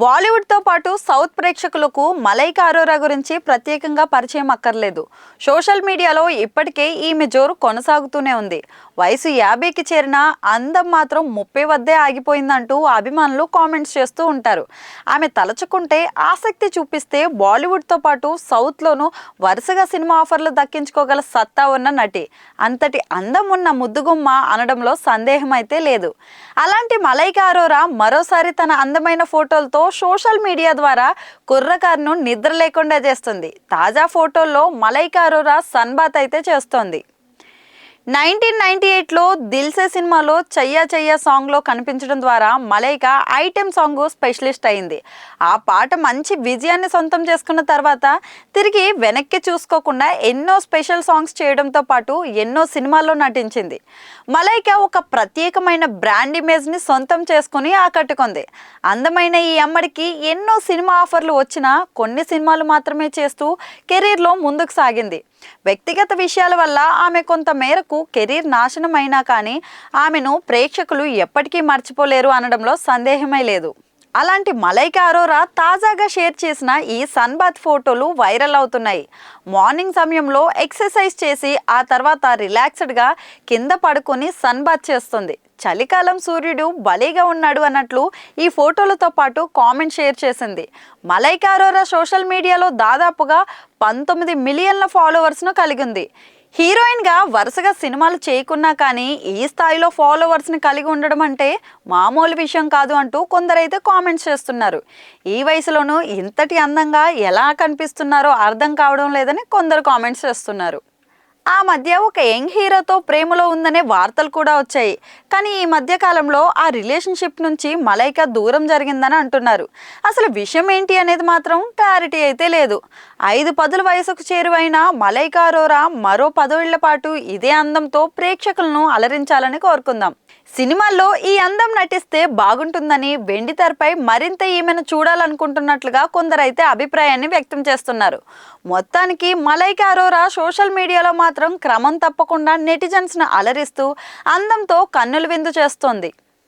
బాలీవుడ్తో పాటు సౌత్ ప్రేక్షకులకు మలైకా అరోరా గురించి ప్రత్యేకంగా పరిచయం అక్కర్లేదు. సోషల్ మీడియాలో ఇప్పటికే ఈమె జోరు కొనసాగుతూనే ఉంది. వయసు 50కి చేరిన అందం మాత్రం 30 వద్దే ఆగిపోయిందంటూ అభిమానులు కామెంట్స్ చేస్తూ ఉంటారు. ఆమె తలచుకుంటే ఆసక్తి చూపిస్తే బాలీవుడ్తో పాటు సౌత్లోనూ వరుసగా సినిమా ఆఫర్లు దక్కించుకోగల సత్తా ఉన్న నటి. అంతటి అందం ఉన్న ముద్దుగుమ్మ అనడంలో సందేహం అయితే లేదు. అలాంటి మలైకా అరోరా మరోసారి తన అందమైన ఫోటోలతో సోషల్ మీడియా ద్వారా కుర్రకారును నిద్ర లేకుండా చేస్తుంది. తాజా ఫోటోల్లో మలైకా అరోరా సన్ బాత్ అయితే చేస్తోంది. 1998లో దిల్సే సినిమాలో చెయ్యా చెయ్యా సాంగ్లో కనిపించడం ద్వారా మలైకా ఐటెం సాంగ్ స్పెషలిస్ట్ అయింది. ఆ పాట మంచి విజయాన్ని సొంతం చేసుకున్న తర్వాత తిరిగి వెనక్కి చూసుకోకుండా ఎన్నో స్పెషల్ సాంగ్స్ చేయడంతో పాటు ఎన్నో సినిమాల్లో నటించింది. మలైకా ఒక ప్రత్యేకమైన బ్రాండ్ ఇమేజ్ని సొంతం చేసుకుని ఆకట్టుకుంది. అందమైన ఈ అమ్మడికి ఎన్నో సినిమా ఆఫర్లు వచ్చినా కొన్ని సినిమాలు మాత్రమే చేస్తూ కెరీర్లో ముందుకు సాగింది. వ్యక్తిగత విషయాల వల్ల ఆమె కొంత మేరకు కెరీర్ నాశనం అయినా కానీ ఆమెను ప్రేక్షకులు ఎప్పటికీ మర్చిపోలేరు అనడంలో సందేహమే లేదు. అలాంటి మలైకా అరోరా తాజాగా షేర్ చేసిన ఈ సన్ బాత్ ఫోటోలు వైరల్ అవుతున్నాయి. మార్నింగ్ సమయంలో ఎక్సర్సైజ్ చేసి ఆ తర్వాత రిలాక్స్డ్గా కింద పడుకొని సన్ బాత్ చేస్తుంది. చలికాలం సూర్యుడు భలేగా ఉన్నాడు అన్నట్లు ఈ ఫోటోలతో పాటు కామెంట్ షేర్ చేసింది. మలైకా అరోరా సోషల్ మీడియాలో దాదాపుగా 19 మిలియన్ల ఫాలోవర్స్ను కలిగి ఉంది. హీరోయిన్గా వరుసగా సినిమాలు చేయకున్నా కానీ ఈ స్థాయిలో ఫాలోవర్స్ని కలిగి ఉండడం అంటే మామూలు విషయం కాదు అంటూ కొందరైతే కామెంట్స్ చేస్తున్నారు. ఈ వయసులోనూ ఇంతటి అందంగా ఎలా కనిపిస్తున్నారో అర్థం కావడం లేదని కొందరు కామెంట్స్ చేస్తున్నారు. ఆ మధ్య ఒక యంగ్ హీరోతో ప్రేమలో ఉందనే వార్తలు కూడా వచ్చాయి. కానీ ఈ మధ్య కాలంలో ఆ రిలేషన్షిప్ నుంచి మలైకా దూరం జరిగిందని అంటున్నారు. అసలు విషయం ఏంటి అనేది మాత్రం క్లారిటీ అయితే లేదు. 5 వయసుకు చేరువైన మలైకా అరోరా మరో 10 ఏళ్ల పాటు ఇదే అందంతో ప్రేక్షకులను అలరించాలని కోరుకుందాం. సినిమాల్లో ఈ అందం నటిస్తే బాగుంటుందని వెండితెరపై మరింత ఈమెను చూడాలనుకుంటున్నట్లుగా కొందరైతే అభిప్రాయాన్ని వ్యక్తం చేస్తున్నారు. మొత్తానికి మలైకా అరోరా సోషల్ మీడియాలో మాత్రం క్రమం తప్పకుండా నెటిజన్స్ను అలరిస్తూ అందంతో కన్నుల విందు చేస్తోంది.